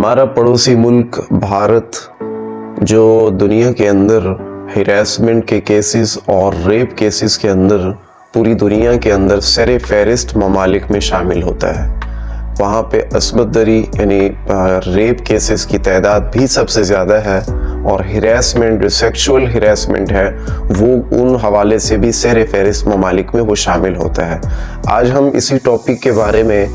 हमारा पड़ोसी मुल्क भारत जो दुनिया के अंदर हिरासमेंट के केसेस और रेप केसेस के अंदर पूरी दुनिया के अंदर सर फहरिस्त ममालिक में शामिल होता है, वहाँ पे अस्मत दरी यानी रेप केसेस की तादाद भी सबसे ज़्यादा है और हिरासमेंट जो सेक्सुअल हिरासमेंट है वो उन हवाले से भी सर फहरिस्त ममालिक में वो शामिल होता है। आज हम इसी टॉपिक के बारे में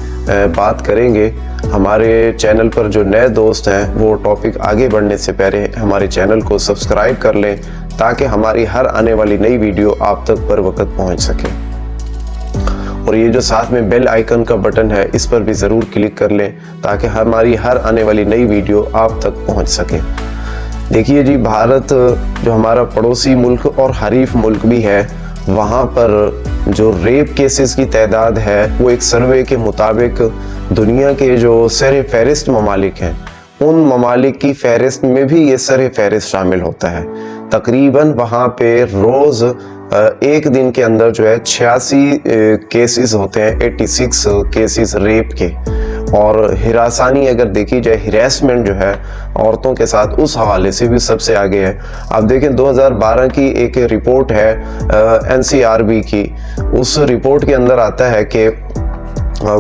बात करेंगे। हमारे चैनल पर जो नए दोस्त हैं वो टॉपिक आगे बढ़ने से पहले हमारे चैनल को सब्सक्राइब कर लें ताकि हमारी हर आने वाली नई वीडियो आप तक बर वक्त पहुँच सके। और ये जो साथ में बेल आइकन का बटन है इस पर भी ज़रूर क्लिक कर लें ताकि हमारी हर आने वाली नई वीडियो आप तक पहुंच सके। देखिए जी, भारत जो हमारा पड़ोसी मुल्क और हरीफ मुल्क भी है, वहाँ पर जो रेप केसेस की तादाद है वो एक सर्वे के मुताबिक दुनिया के जो सर फहरिस्त ममालिक हैं उन ममालिक की फहरिस्त में भी ये सर फहरिस्त शामिल होता है। तकरीबन वहाँ पे रोज़ एक दिन के अंदर जो है 86 केसेस होते हैं, 86 केसेस रेप के। और हिरासानी अगर देखी जाए, हिरासमेंट जो है औरतों के साथ, उस हवाले से भी सबसे आगे है। आप देखें 2012 की एक रिपोर्ट है NCRB की, उस रिपोर्ट के अंदर आता है कि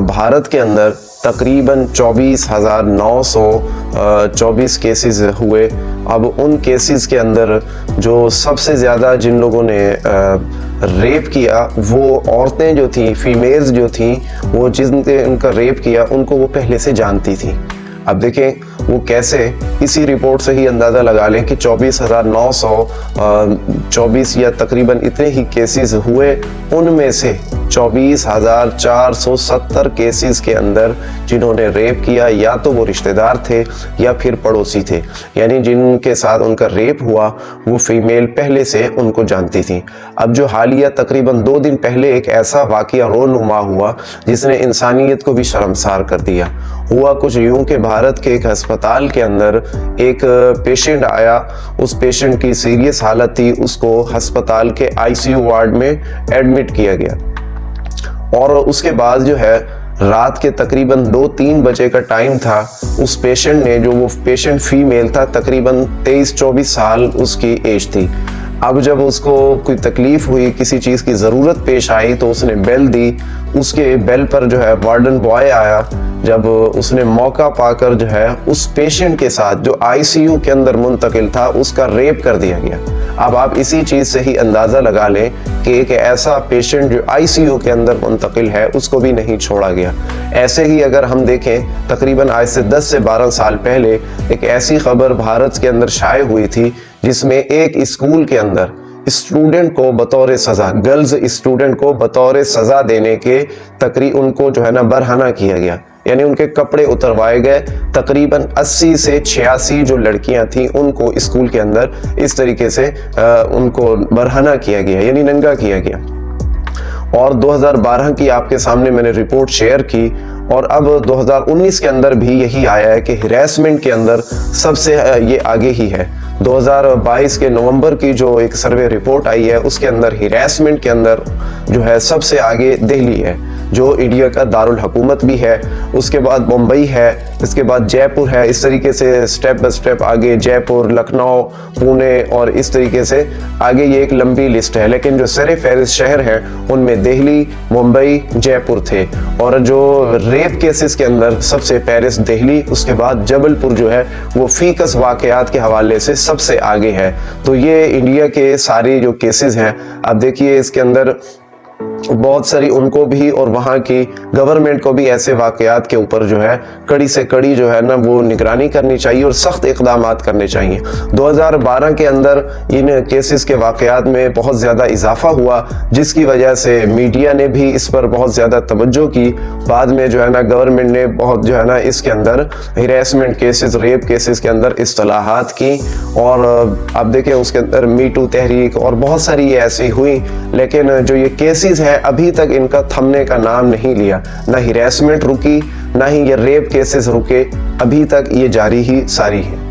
भारत के अंदर तकरीबन 24,924 केसेस हुए। अब उन केसेस के अंदर जो सबसे ज़्यादा जिन लोगों ने रेप किया वो औरतें जो थी, फीमेल्स जो थी, वो जिनने उनका रेप किया उनको वो पहले से जानती थी। अब देखें वो कैसे, इसी रिपोर्ट से ही अंदाज़ा लगा लें कि 24,924 या तकरीबन इतने ही केसेस हुए। उनमें से 24,470 केसेस के अंदर जिन्होंने रेप किया या तो वो रिश्तेदार थे या फिर पड़ोसी थे, यानी जिनके साथ उनका रेप हुआ वो फीमेल पहले से उनको जानती थी। अब जो हालिया तकरीबन 2 दिन पहले एक ऐसा वाक़या रोनुमा हुआ जिसने इंसानियत को भी शर्मसार कर दिया। हुआ कुछ यूं कि भारत के एक अस्पताल के अंदर एक पेशेंट आया, उस पेशेंट की सीरियस हालत थी, उसको अस्पताल के ICU वार्ड में एडमिट किया गया। और उसके बाद जो है रात के तकरीबन 2-3 बजे का टाइम था, उस पेशेंट ने, जो वो पेशेंट फीमेल था, तकरीबन 23-24 साल उसकी एज थी। अब जब उसको कोई तकलीफ हुई, किसी चीज़ की ज़रूरत पेश आई तो उसने बेल दी। उसके बेल पर जो है वार्डन बॉय आया। जब उसने मौका पाकर जो है उस पेशेंट के साथ जो ICU के अंदर मुंतकिल था उसका रेप कर दिया गया। अब आप इसी चीज़ से ही अंदाज़ा लगा लें कि एक ऐसा पेशेंट जो ICU के अंदर मुंतकिल है उसको भी नहीं छोड़ा गया। ऐसे ही अगर हम देखें, तकरीबन आज से 10 से 12 साल पहले एक ऐसी खबर भारत के अंदर शाये हुई थी जिसमें एक स्कूल के अंदर स्टूडेंट को बतौर सज़ा, गर्ल्स स्टूडेंट को बतौर सज़ा देने के उनको जो है ना बरहना किया गया, यानी उनके कपड़े उतरवाए गए। तकरीबन 80 से 86 जो लड़कियां थीं उनको स्कूल के अंदर इस तरीके से उनको बरहना किया गया, यानी नंगा किया गया। और 2012 की आपके सामने मैंने रिपोर्ट शेयर की और अब 2019 के अंदर भी यही आया है कि हिरासमेंट के अंदर सबसे ये आगे ही है। 2022 के नवंबर की जो एक सर्वे रिपोर्ट आई है उसके अंदर हिरासमेंट के अंदर जो है सबसे आगे दिल्ली है, जो इंडिया का दारुल हुकूमत भी है। उसके बाद मुंबई है, इसके बाद जयपुर है। इस तरीके से स्टेप बाय स्टेप आगे जयपुर, लखनऊ, पुणे और इस तरीके से आगे ये एक लंबी लिस्ट है। लेकिन जो सर फहरिस्त शहर हैं उनमें दिल्ली, मुंबई, जयपुर थे। और जो रेप केसेस के अंदर सबसे फहरिस्त दिल्ली, उसके बाद जबलपुर जो है वो फीकस वाकयात के हवाले से सबसे आगे है। तो ये इंडिया के सारे जो केसेस हैं, अब देखिए इसके अंदर बहुत सारी उनको भी और वहाँ की गवर्नमेंट को भी ऐसे वाकयात के ऊपर जो है कड़ी से कड़ी जो है ना वो निगरानी करनी चाहिए और सख्त इक़दामात करने चाहिए। 2012 के अंदर इन केसेस के वाकयात में बहुत ज़्यादा इजाफा हुआ जिसकी वजह से मीडिया ने भी इस पर बहुत ज़्यादा तवज्जो की। बाद में जो है ना गवर्नमेंट ने बहुत जो है ना इसके अंदर हिरासमेंट केसेस, रेप केसेस के अंदर इस्तिलाहात की। और अब देखें उसके अंदर मीटू तहरीक और बहुत सारी ये ऐसी हुई, लेकिन जो ये केसेस हैं अभी तक इनका थमने का नाम नहीं लिया। ना हिरासमेंट रुकी, ना ही ये रेप केसेस रुके, अभी तक ये जारी ही सारी है।